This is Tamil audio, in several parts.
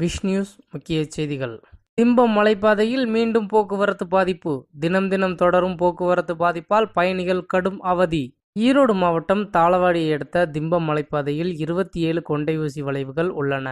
விஷ் நியூஸ் முக்கிய செய்திகள். திம்பம் மலைப்பாதையில் மீண்டும் போக்குவரத்து பாதிப்பு. தினம் தினம் தொடரும் போக்குவரத்து பாதிப்பால் பயணிகள் கடும் அவதி. ஈரோடு மாவட்டம் தாளவாடியை அடுத்த திம்பம் மலைப்பாதையில் 27 கொண்டை ஊசி வளைவுகள் உள்ளன.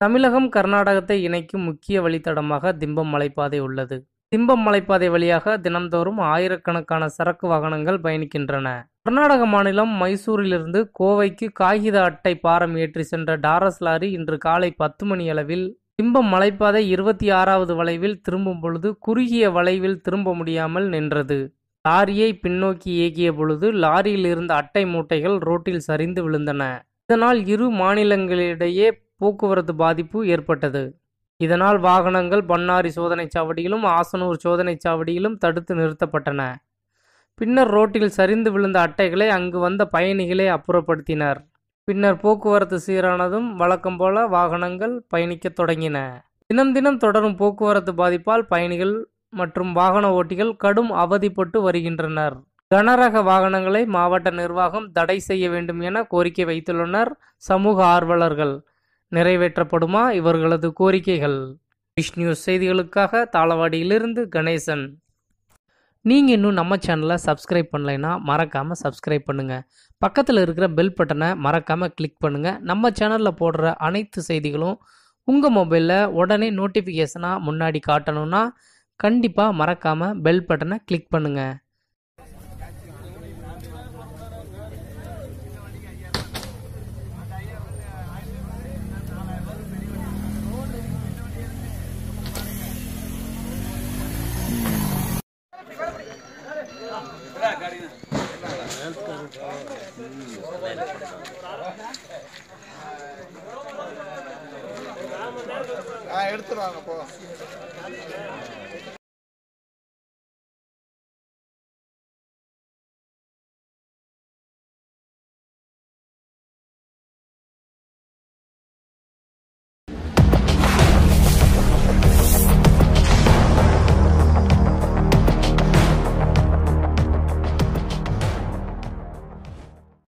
தமிழகம் கர்நாடகத்தை இணைக்கும் முக்கிய வழித்தடமாக திம்பம் மலைப்பாதை உள்ளது. திம்பம் மலைப்பாதை வழியாக தினம்தோறும் ஆயிரக்கணக்கான சரக்கு வாகனங்கள் பயணிக்கின்றன. கர்நாடக மாநிலம் மைசூரிலிருந்து கோவைக்கு காகித அட்டை பாரம் ஏற்றி சென்ற டாரஸ் லாரி இன்று காலை 10 மணியளவில் திம்பம் மலைப்பாதை 26வது வளைவில் திரும்பும் பொழுது குறுகிய வளைவில் திரும்ப முடியாமல் நின்றது. லாரியை பின்னோக்கி இயக்கிய பொழுது லாரியில் இருந்த அட்டை மூட்டைகள் ரோட்டில் சரிந்து விழுந்தன. இதனால் இரு மாநிலங்களிடையே போக்குவரத்து பாதிப்பு ஏற்பட்டது. இதனால் வாகனங்கள் பண்ணாரி சோதனைச் சாவடியிலும் ஆசனூர் சோதனைச் சாவடியிலும் தடுத்து நிறுத்தப்பட்டன. பின்னர் ரோட்டில் சரிந்து விழுந்த அட்டைகளை அங்கு வந்த பயணிகளே அப்புறப்படுத்தினர். பின்னர் போக்குவரத்து சீரானதும் வழக்கம் போல வாகனங்கள் பயணிக்க தொடங்கின. தினம் தினம் தொடரும் போக்குவரத்து பாதிப்பால் பயணிகள் மற்றும் வாகன ஓட்டிகள் கடும் அவதிப்பட்டு வருகின்றனர். கனரக வாகனங்களை மாவட்ட நிர்வாகம் தடை செய்ய வேண்டும் என கோரிக்கை வைத்துள்ளனர் சமூக ஆர்வலர்கள். நிறைவேற்றப்படுமா இவர்களது கோரிக்கைகள்? விஷ் நியூஸ் செய்திகளுக்காக தாளவாடியிலிருந்து கணேசன். நீங்கள் இன்னும் நம்ம சேனலை சப்ஸ்கிரைப் பண்ணலைன்னா மறக்காமல் சப்ஸ்கிரைப் பண்ணுங்கள். பக்கத்தில் இருக்கிற பெல் பட்டனை மறக்காமல் கிளிக் பண்ணுங்கள். நம்ம சேனலில் போடுற அனைத்து செய்திகளும் உங்கள் மொபைலில் உடனே நோட்டிஃபிகேஷனாக முன்னாடி காட்டணும்னா கண்டிப்பாக மறக்காமல் பெல் பட்டனை கிளிக் பண்ணுங்கள். எடுத்துருவாங்க போ.